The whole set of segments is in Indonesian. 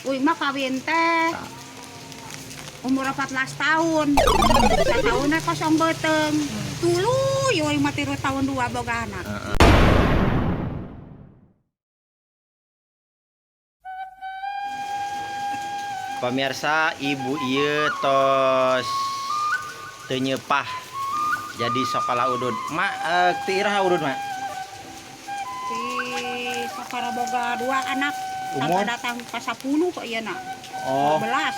Uy mah kawin teh umur 14 tahun. Tahunnya kosong beteng. Tuluy uy mah 3 tahun 2 boga anak. Pemirsa, ibu ieu tos teu nyeupah jadi sekolah udud. Mak ti iraha udud, Mak? Si sakara boga 2 anak. Umur? Sampai datang ke 10 kok ieu na. Oh, 12.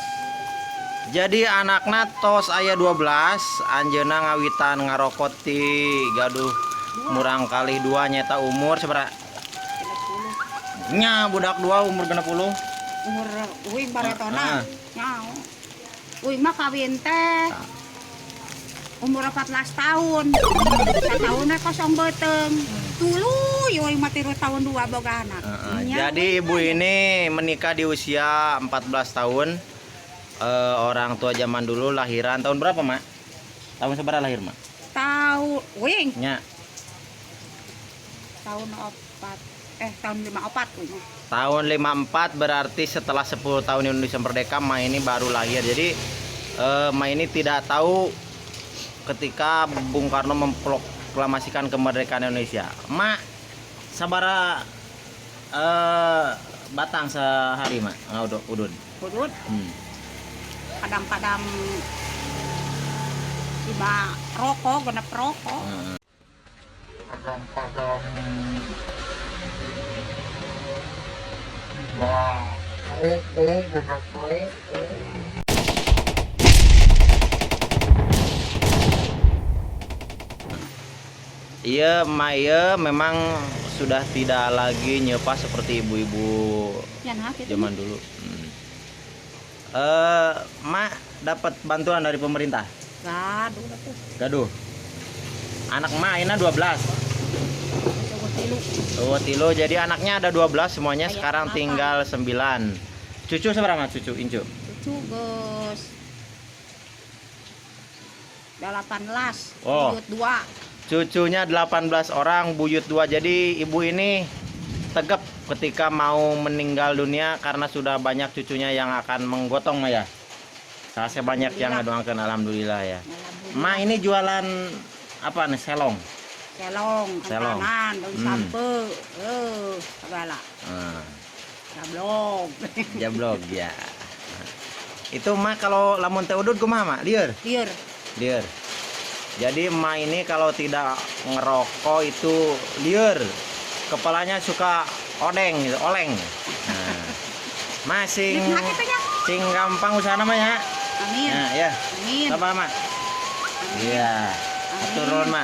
jadi anakna tos aya 12, anjeunna ngawitan ngarokot ti gaduh murang kali 2 nyata umur sabaraha? 30. Nya budak 2 umur 60. Umur uing baretona nyao. Uing mah kawin teh umur 14 tahun. Tahunnya kosong beteng. Tuluy uing mah 3 tahun 2 boga anak. Jadi ibu ini menikah di usia 14 tahun. Orang tua zaman dulu lahiran tahun berapa, Mak? Tahun seberapa lahir, Mak? Tahu uing Nya, tahun 4 tahun 54 uing. tahun 54 berarti setelah 10 tahun Indonesia merdeka, Ma ini baru lahir. Jadi Ma ini tidak tahu ketika Bung Karno memproklamasikan kemerdekaan Indonesia. Ma, sabara batang sehari, Mak? Udud. Udud kadang-kadang tiba rokok genep rokok. Kadang-kadang tiba rokok genap rokok. Iya, Ma iya memang sudah tidak lagi nyeupah seperti ibu-ibu Yan ha kitu. zaman dulu. Mak dapat bantuan dari pemerintah. Gaduh atuh. Gaduh. Anak Mak ayeuna 12. Coba tilu. Oh, tilo. Jadi anaknya ada 12 semuanya, Kayak sekarang apa? tinggal 9. Cucu seberapa, Mak? Cucu Incu. Cucu geus 18. Oh. Buyut 2. Cucunya 18 orang, buyut 2. Jadi ibu ini tegap ketika mau meninggal dunia karena sudah banyak cucunya yang akan menggotong, Ma ya. Saya banyak yang ngedoakan, alhamdulillah ya. Ma ini jualan apa nih? Selong. Selong, Selong. kanan, daun sampe, segala. Gablog. Jablog ya. Itu Ma kalau lamun teh udud kumaha, Ma? Lieur. Liur. Lieur. Jadi Ma ini kalau tidak ngerokok itu liur. Kepalanya suka odeng gitu, oleng. Nah, Ma sing gampang usaha namanya. Amin. Nah, ya. Amin. Sabar, Ma. Iya. Turun, Ma.